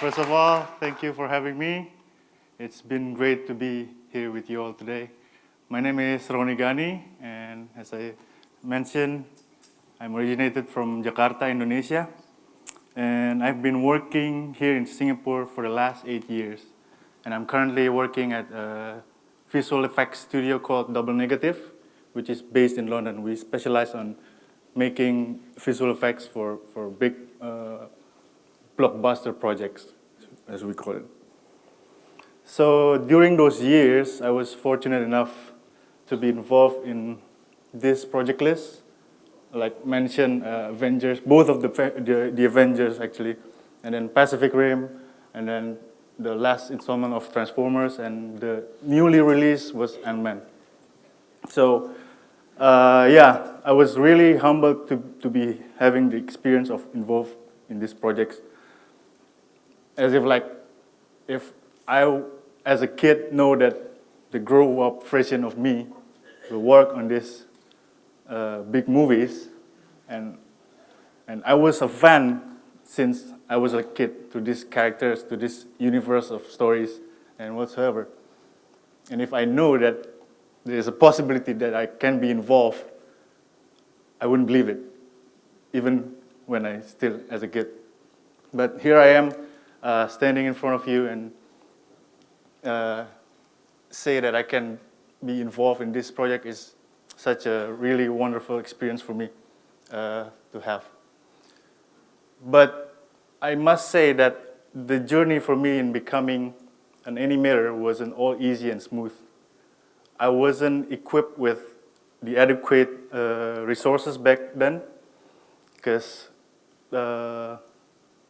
First of all, thank you for having me. It's been great to be here with you all today. My name is Ronny Gani, and as I mentioned, I'm originated from Jakarta, Indonesia, and I've been working here in Singapore for the last 8 years. And I'm currently working at a visual effects studio called Double Negative, which is based in London. We specialize on making visual effects for big blockbuster projects, as we call it. So during those years, I was fortunate enough to be involved in this project list, like mentioned, Avengers, both of the Avengers actually, and then Pacific Rim, and then the last installment of Transformers, and the newly released was Ant-Man. So yeah, I was really humbled to be having the experience of involved in these projects. As if I, as a kid, know that the grow-up version of me will work on these big movies, and I was a fan since I was a kid to these characters, to this universe of stories and whatsoever. And if I know that there is a possibility that I can be involved, I wouldn't believe it, even when I still as a kid. But here I am, standing in front of you and say that I can be involved in this project is such a really wonderful experience for me to have. But I must say that the journey for me in becoming an animator wasn't all easy and smooth. I wasn't equipped with the adequate resources back then, because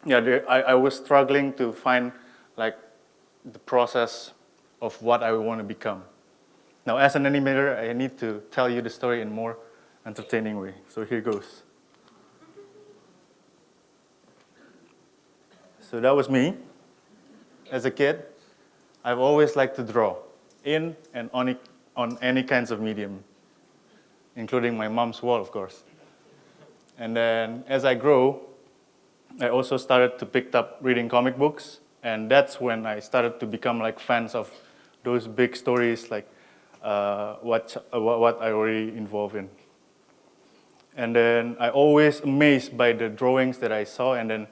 I was struggling to find like the process of what I want to become. Now, as an animator, I need to tell you the story in a more entertaining way. So here goes. So that was me. As a kid, I've always liked to draw in and on any kinds of medium, including my mom's wall, of course. And then as I grow, I also started to pick up reading comic books, and that's when I started to become like fans of those big stories, like what I already involved in. And then I always amazed by the drawings that I saw, and then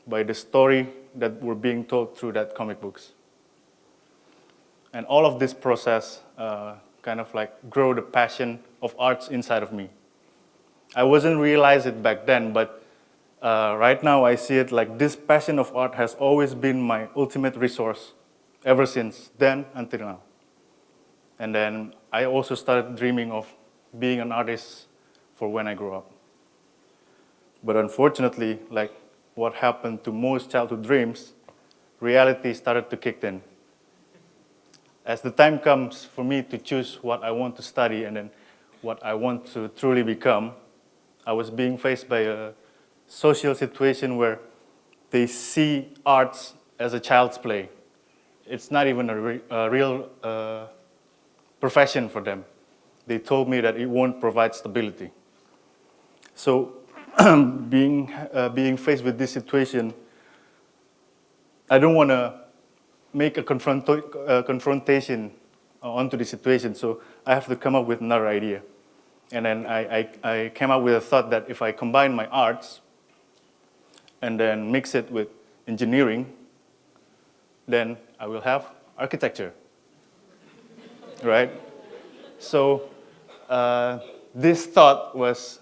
by the story that were being told through that comic books. And all of this process kind of like grow the passion of arts inside of me. I wasn't realize it back then, but right now I see it like this passion of art has always been my ultimate resource ever since then until now. And then I also started dreaming of being an artist for when I grow up. But unfortunately, like what happened to most childhood dreams, reality started to kick in. As the time comes for me to choose what I want to study and then what I want to truly become, I was being faced by a social situation where they see arts as a child's play. It's not even a real profession for them. They told me that it won't provide stability. So being faced with this situation, I don't want to make a confrontation onto the situation, so I have to come up with another idea. And then I came up with a thought that if I combine my arts and then mix it with engineering, then I will have architecture, right? So this thought was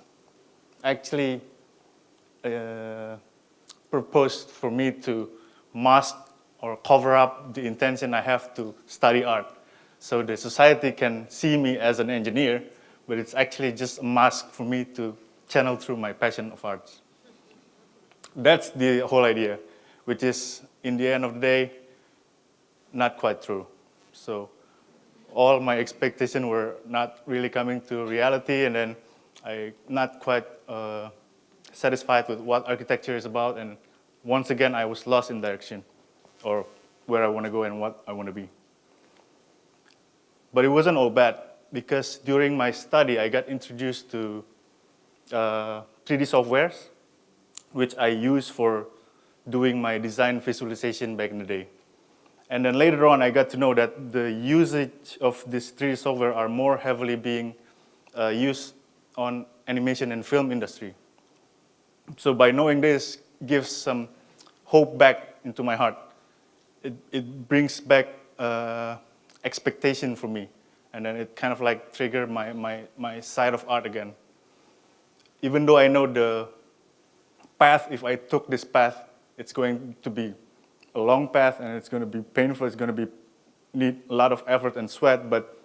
actually proposed for me to mask or cover up the intention I have to study art. So the society can see me as an engineer, but it's actually just a mask for me to channel through my passion of arts. That's the whole idea, which is, in the end of the day, not quite true. So all my expectations were not really coming to reality, and then I not quite satisfied with what architecture is about, and once again I was lost in direction, or where I want to go and what I want to be. But it wasn't all bad, because during my study I got introduced to 3D softwares, which I use for doing my design visualization back in the day. And then later on, I got to know that the usage of this 3D software are more heavily being used on animation and film industry. So by knowing this gives some hope back into my heart. It brings back expectation for me. And then it kind of like triggered my side of art again. Even though I know the path, if I took this path, it's going to be a long path and it's going to be painful, it's going to need a lot of effort and sweat, but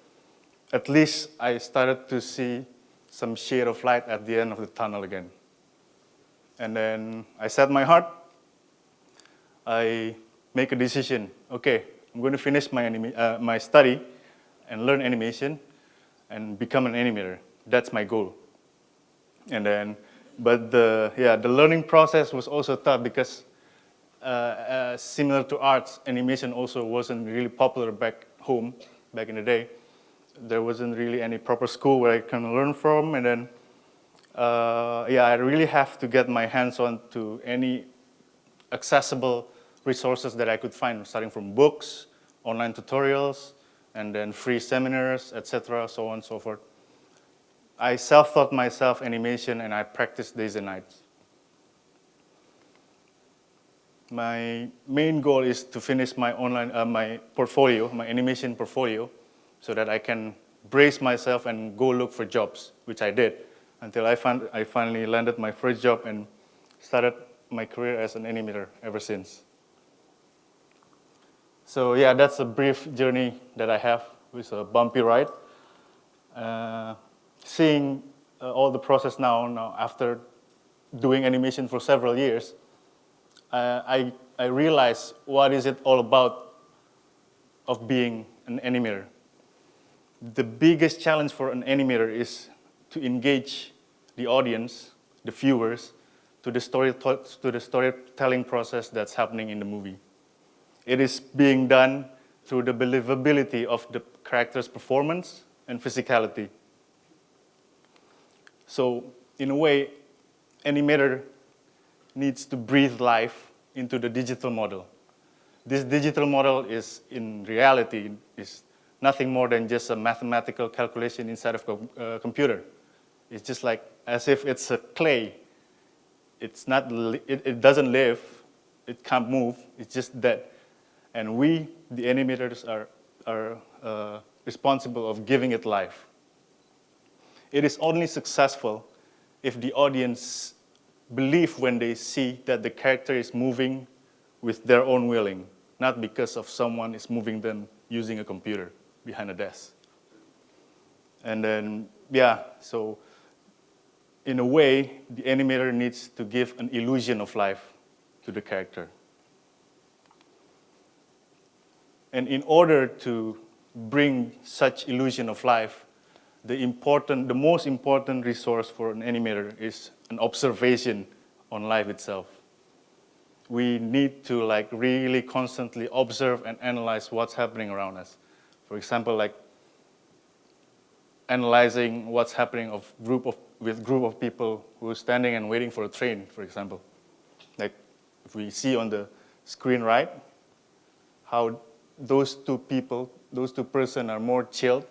at least I started to see some shade of light at the end of the tunnel again. And then I set my heart, I make a decision, okay, I'm going to finish my study and learn animation and become an animator. That's my goal. And then, but the learning process was also tough because similar to arts, animation also wasn't really popular back home, back in the day. There wasn't really any proper school where I can learn from, and then, I really have to get my hands on to any accessible resources that I could find, starting from books, online tutorials, and then free seminars, etc., so on and so forth. I self-taught myself animation, and I practiced days and nights. My main goal is to finish my my portfolio, my animation portfolio, so that I can brace myself and go look for jobs, which I did, until I finally landed my first job and started my career as an animator ever since. So yeah, that's a brief journey that I have. It's a bumpy ride. Seeing all the process now after doing animation for several years, I realize what is it all about of being an animator. The biggest challenge for an animator is to engage the audience, the viewers, to the storytelling process that's happening in the movie. It is being done through the believability of the character's performance and physicality. So, in a way, animator needs to breathe life into the digital model. This digital model is, in reality, is nothing more than just a mathematical calculation inside of a computer. It's just like as if it's a clay. It's not, it doesn't live, it can't move, it's just dead. And we, the animators, are responsible of giving it life. It is only successful if the audience believe when they see that the character is moving with their own willing, not because of someone is moving them using a computer behind a desk. And then, so in a way, the animator needs to give an illusion of life to the character. And in order to bring such illusion of life, the most important resource for an animator is an observation on life itself. We need to really constantly observe and analyze what's happening around us. For example, analyzing what's happening with group of people who are standing and waiting for a train, for example. Like if we see on the screen right, how those two persons are more chilled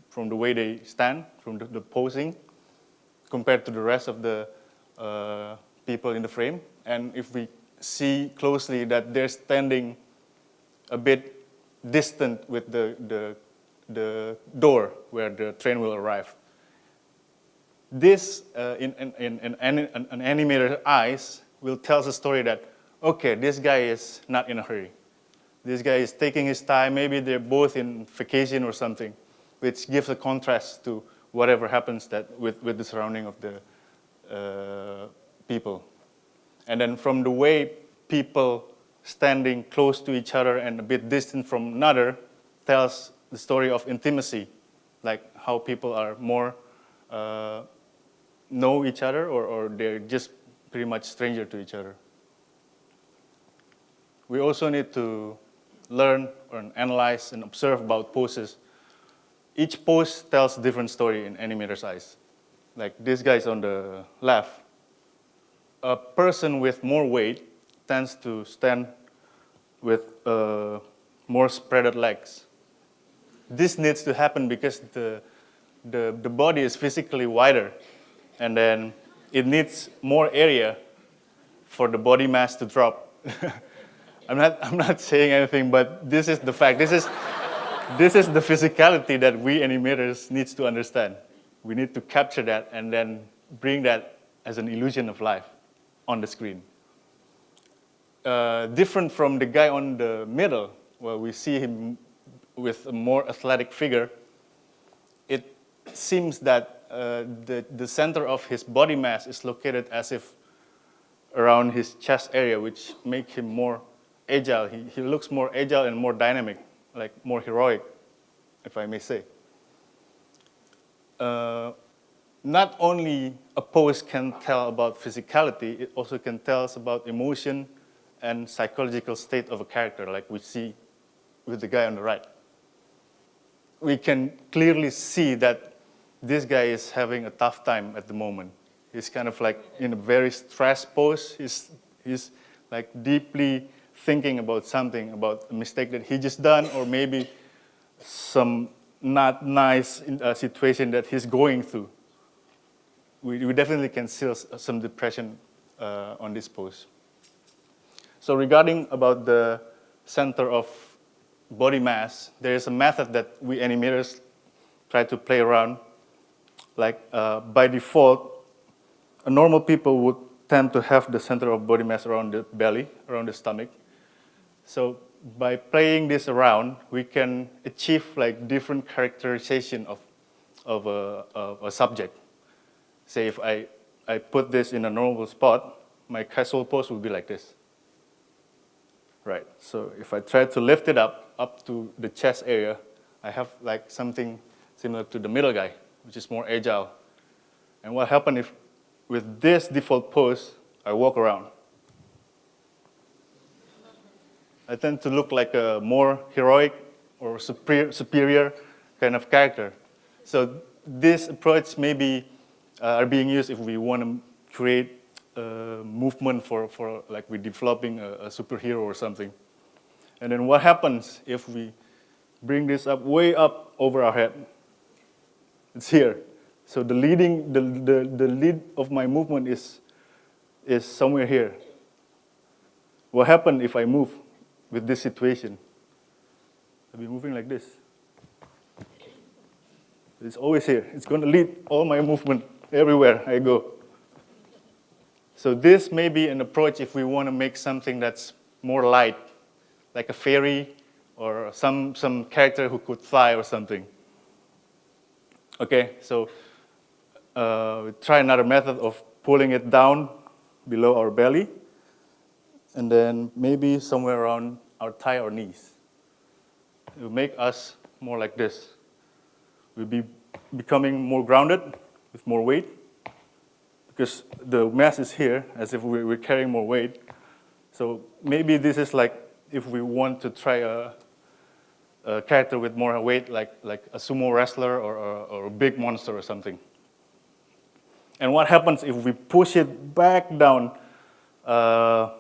from the way they stand, from the posing, compared to the rest of the people in the frame. And if we see closely that they're standing a bit distant with the door where the train will arrive. This, in an animator's eyes, will tell us a story that, okay, this guy is not in a hurry. This guy is taking his time. Maybe they're both in vacation or something, which gives a contrast to whatever happens with the surrounding of the people. And then from the way people standing close to each other and a bit distant from another tells the story of intimacy, like how people are more know each other or they're just pretty much stranger to each other. We also need to learn or analyze and observe about poses. Each pose tells a different story in animator's eyes. Like this guy's on the left. A person with more weight tends to stand with more spreaded legs. This needs to happen because the body is physically wider, and then it needs more area for the body mass to drop. I'm not saying anything, but this is the fact. This is the physicality that we animators need to understand. We need to capture that and then bring that as an illusion of life on the screen. Different from the guy on the middle, where we see him with a more athletic figure, it seems that the center of his body mass is located as if around his chest area, which makes him more agile. He looks more agile and more dynamic, like more heroic, if I may say. Not only a pose can tell about physicality, it also can tell us about emotion and psychological state of a character, like we see with the guy on the right. We can clearly see that this guy is having a tough time at the moment. He's kind of like in a very stressed pose. He's like deeply thinking about something, about a mistake that he just done, or maybe some not nice situation that he's going through. We definitely can see some depression on this pose. So regarding about the center of body mass, there is a method that we animators try to play around. Like by default, a normal people would tend to have the center of body mass around the belly, around the stomach. So by playing this around, we can achieve like different characterization of a subject. Say if I put this in a normal spot, my casual pose would be like this. Right, so if I try to lift it up to the chest area, I have like something similar to the middle guy, which is more agile. And what happens if, with this default pose, I walk around? I tend to look like a more heroic or superior kind of character. So this approach maybe are being used if we want to create movement for like we're developing a superhero or something. And then what happens if we bring this up way up over our head? It's here. So the lead of my movement is somewhere here. What happens if I move with this situation? I'll be moving like this. It's always here. It's going to lead all my movement everywhere I go. So this may be an approach if we want to make something that's more light, like a fairy or some character who could fly or something. Okay, so we try another method of pulling it down below our belly, and then maybe somewhere around our thigh or knees. It will make us more like this. We'll be becoming more grounded with more weight, because the mass is here, as if we're carrying more weight. So maybe this is like if we want to try a character with more weight, like a sumo wrestler or a big monster or something. And what happens if we push it back down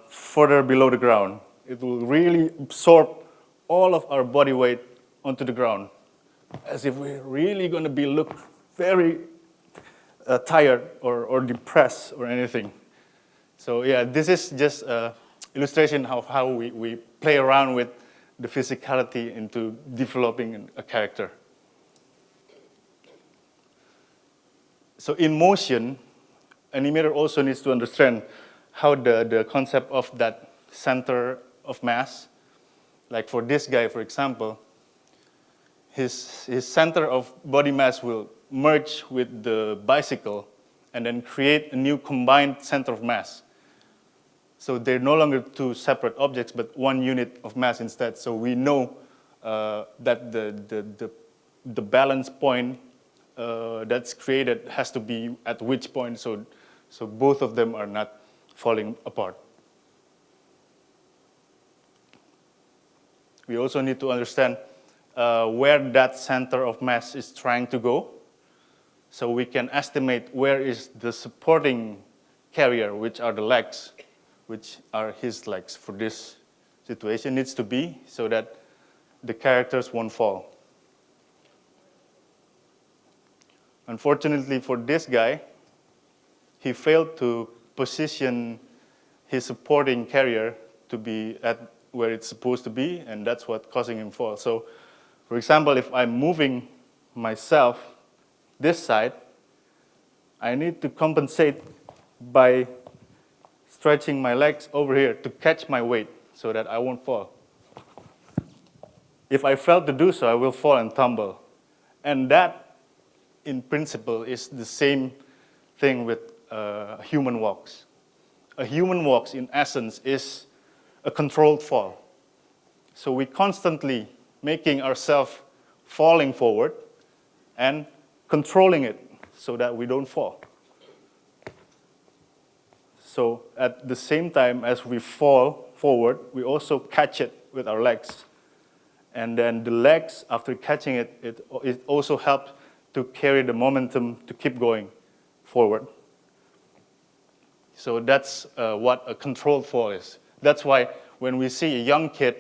further below the ground? It will really absorb all of our body weight onto the ground, as if we're really going to be look very tired or depressed or anything. So yeah, this is just an illustration of how we play around with the physicality into developing a character. So in motion, animator also needs to understand how the concept of that center of mass, like for this guy, for example, his center of body mass will merge with the bicycle and then create a new combined center of mass. So they're no longer two separate objects, but one unit of mass instead. So we know that the balance point that's created has to be at which point, so both of them are not falling apart. We also need to understand where that center of mass is trying to go, so we can estimate where is the supporting carrier, which are the legs, which are his legs for this situation, needs to be so that the characters won't fall. Unfortunately for this guy, he failed to position his supporting carrier to be at where it's supposed to be, and that's what causing him fall. So, for example, if I'm moving myself this side, I need to compensate by stretching my legs over here to catch my weight so that I won't fall. If I fail to do so, I will fall and tumble. And that, in principle, is the same thing with human walks. A human walks, in essence, is a controlled fall. So we constantly making ourselves falling forward and controlling it so that we don't fall. So at the same time as we fall forward, we also catch it with our legs. And then the legs, after catching it, it also helps to carry the momentum to keep going forward. So that's what a controlled fall is. That's why when we see a young kid,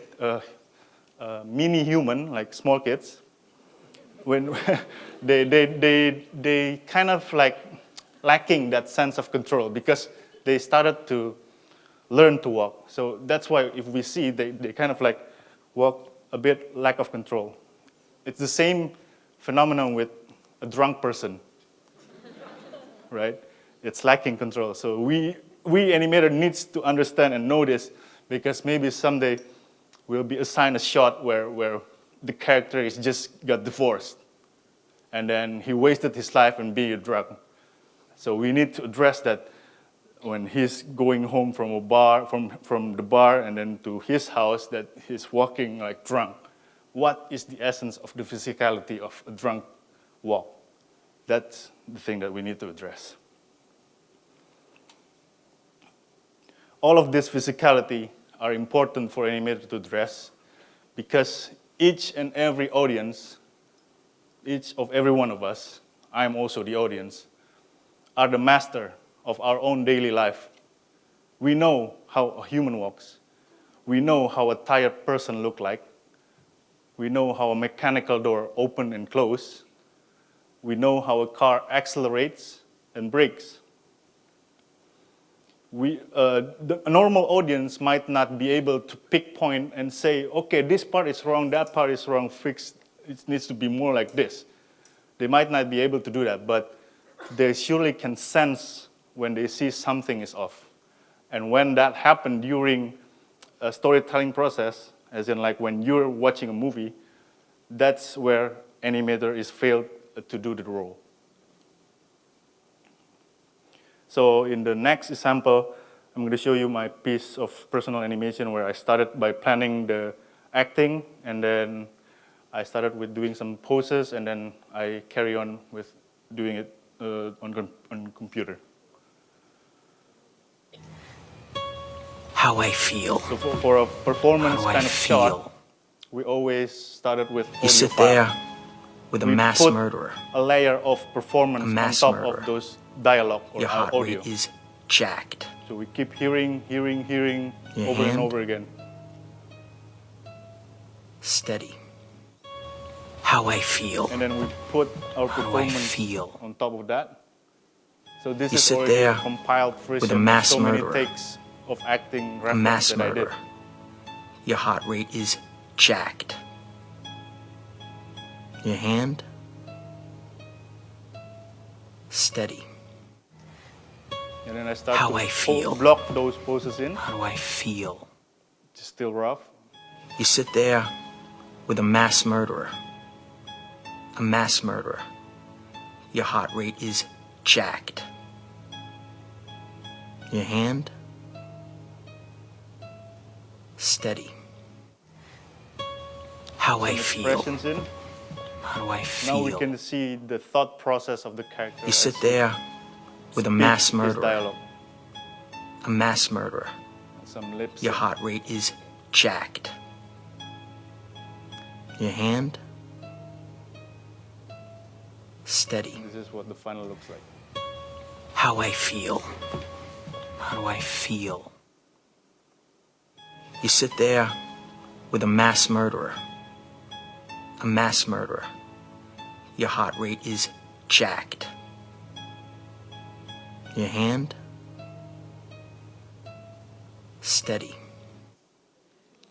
mini human, like small kids, when they kind of like lacking that sense of control because they started to learn to walk. So that's why if we see they kind of like walk a bit lack of control. It's the same phenomenon with a drunk person, right? It's lacking control. So we animator needs to understand and know this because maybe someday we'll be assigned a shot where the character is just got divorced and then he wasted his life and being a drug. So we need to address that when he's going home from a bar, from the bar and then to his house, that he's walking like drunk. What is the essence of the physicality of a drunk walk? That's the thing that we need to address. All of this physicality are important for animator to address because each and every audience, each of every one of us, I'm also the audience, are the master of our own daily life. We know how a human walks. We know how a tired person looks like. We know how a mechanical door opens and closes. We know how a car accelerates and brakes. The normal audience might not be able to pick point and say, okay, this part is wrong, that part is wrong, fix, it needs to be more like this. They might not be able to do that, but they surely can sense when they see something is off. And when that happens during a storytelling process, as in like when you're watching a movie, that's where animator is failed to do the role. So in the next example, I'm going to show you my piece of personal animation where I started by planning the acting, and then I started with doing some poses, and then I carry on with doing it on computer. How I feel. So for a performance kind of shot, we always started with audio. You sit there with a mass murderer. A layer of performance on top of those dialogue or your heart audio. Rate is jacked. So we keep hearing Your over hand? and over again. Steady. How I feel. And then we put our How I performance feel. on top of that. So this You is sit already there a compiled version with a mass of so murderer. many takes of acting A reference mass that I did. murderer. Your heart rate is jacked. Your hand? Steady. And then I start How to I feel. block those poses in. How do I feel? It's still rough. You sit there with a mass murderer. A mass murderer. Your heart rate is jacked. Your hand? Steady. How I feel. Expressions in. How do I feel? Now we can see the thought process of the character. You sit there with a mass murderer. Dialogue. A mass murderer. Some lips. Your heart rate is jacked. Your hand? Steady. This is what the final looks like. How I feel. How do I feel? You sit there with a mass murderer. A mass murderer. Your heart rate is jacked. Your hand? Steady.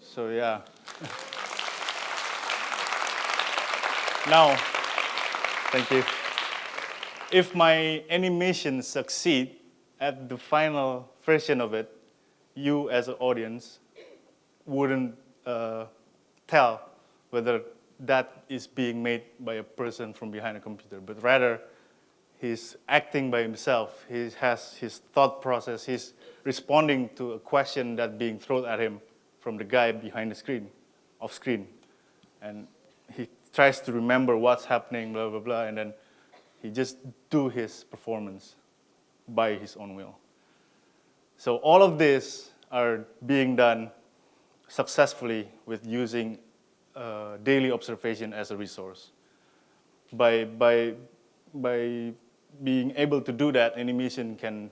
So yeah. Now, thank you. If my animation succeed at the final version of it, you as an audience wouldn't tell whether that is being made by a person from behind a computer, but rather he's acting by himself. He has his thought process. He's responding to a question that's being thrown at him from the guy behind the screen, off screen. And he tries to remember what's happening, blah, blah, blah, and then he just do his performance by his own will. So all of this are being done successfully with using daily observation as a resource. By being able to do that, animation can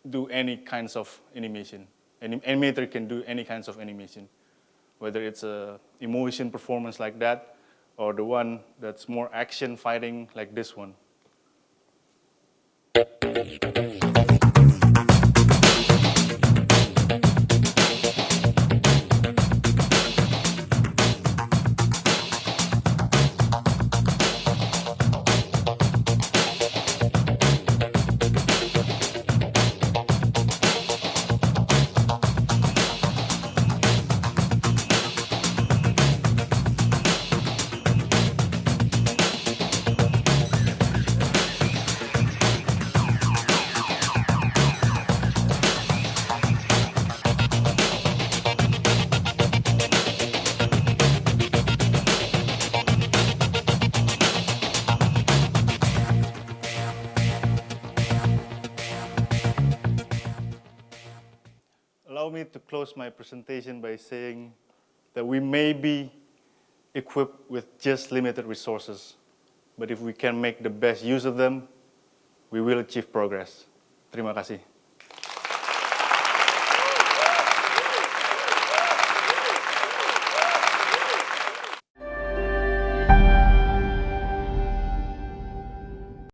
do any kinds of animation. An animator can do any kinds of animation, whether it's a emotion performance like that, or the one that's more action fighting like this one. Allow me to close my presentation by saying that we may be equipped with just limited resources, but if we can make the best use of them, we will achieve progress. Terima kasih.